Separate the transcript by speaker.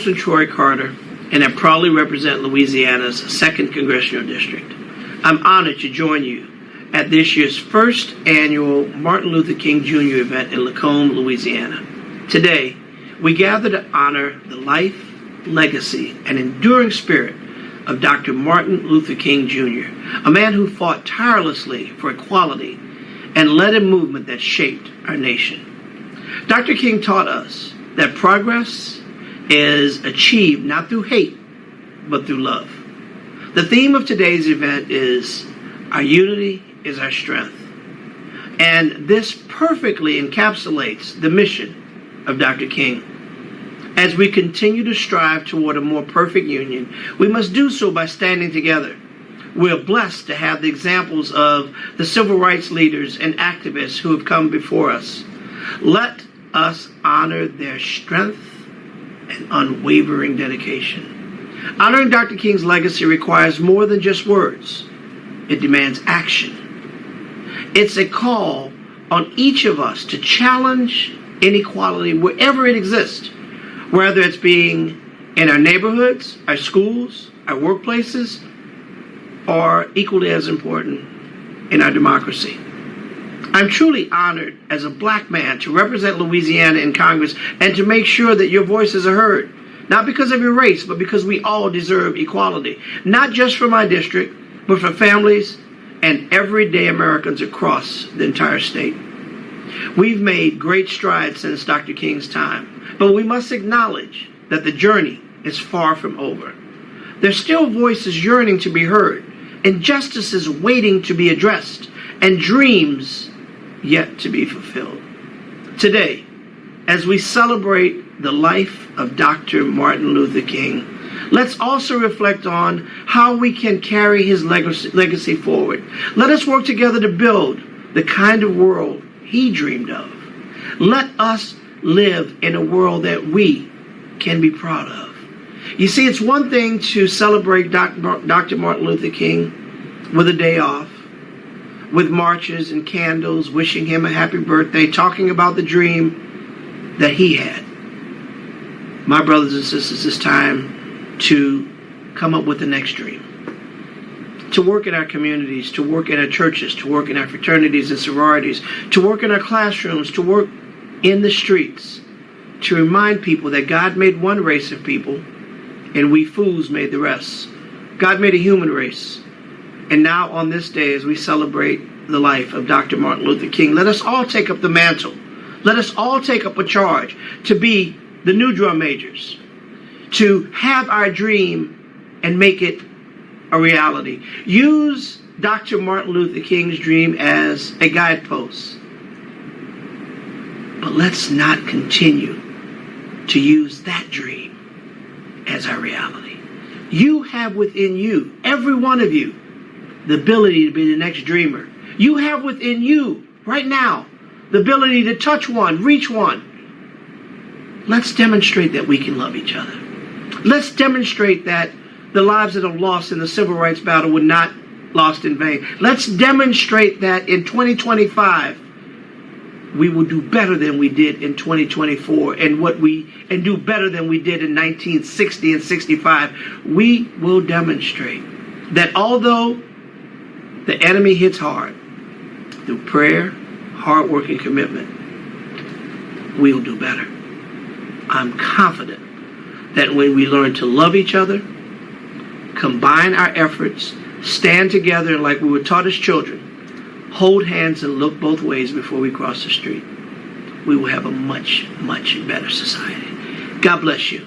Speaker 1: Congressman Troy Carter, and I proudly represent Louisiana's 2nd Congressional District. I'm honored to join you at this year's first annual Martin Luther King Jr. event in Lacombe, Louisiana. Today, we gather to honor the life, legacy, and enduring spirit of Dr. Martin Luther King Jr., a man who fought tirelessly for equality and led a movement that shaped our nation. Dr. King taught us that progress is achieved not through hate, but through love. The theme of today's event is Our Unity is Our Strength. And this perfectly encapsulates the mission of Dr. King. As we continue to strive toward a more perfect union, we must do so by standing together. We are blessed to have the examples of the civil rights leaders and activists who have come before us. Let us honor their strength and unwavering dedication. Honoring Dr. King's legacy requires more than just words. It demands action. It's a call on each of us to challenge inequality wherever it exists, whether it's being in our neighborhoods, our schools, our workplaces, or equally as important, in our democracy. I'm truly honored as a black man to represent Louisiana in Congress and to make sure that your voices are heard, not because of your race, but because we all deserve equality, not just for my district, but for families and everyday Americans across the entire state. We've made great strides since Dr. King's time, but we must acknowledge that the journey is far from over. There's still voices yearning to be heard, injustices waiting to be addressed, and dreams yet to be fulfilled. Today, as we celebrate the life of Dr. Martin Luther King, let's also reflect on how we can carry his legacy forward. Let us work together to build the kind of world he dreamed of. Let us live in a world that we can be proud of. You see, it's one thing to celebrate Dr. Martin Luther King with a day off, with marches and candles, wishing him a happy birthday, talking about the dream that he had. My brothers and sisters, it's time to come up with the next dream. To work in our communities, to work in our churches, to work in our fraternities and sororities, to work in our classrooms, to work in the streets, to remind people that God made one race of people and we fools made the rest. God made a human race. And now on this day, as we celebrate the life of Dr. Martin Luther King, let us all take up the mantle. Let us all take up a charge to be the new drum majors, to have our dream and make it a reality. Use Dr. Martin Luther King's dream as a guidepost. But let's not continue to use that dream as our reality. You have within you, every one of you, the ability to be the next dreamer. You have within you, right now, the ability to touch one, reach one. Let's demonstrate that we can love each other. Let's demonstrate that the lives that are lost in the civil rights battle were not lost in vain. Let's demonstrate that in 2025, we will do better than we did in 2024 and do better than we did in 1960 and 65. We will demonstrate that although the enemy hits hard, through prayer, hard work, and commitment, we'll do better. I'm confident that when we learn to love each other, combine our efforts, stand together like we were taught as children, hold hands and look both ways before we cross the street, we will have a much, much better society. God bless you.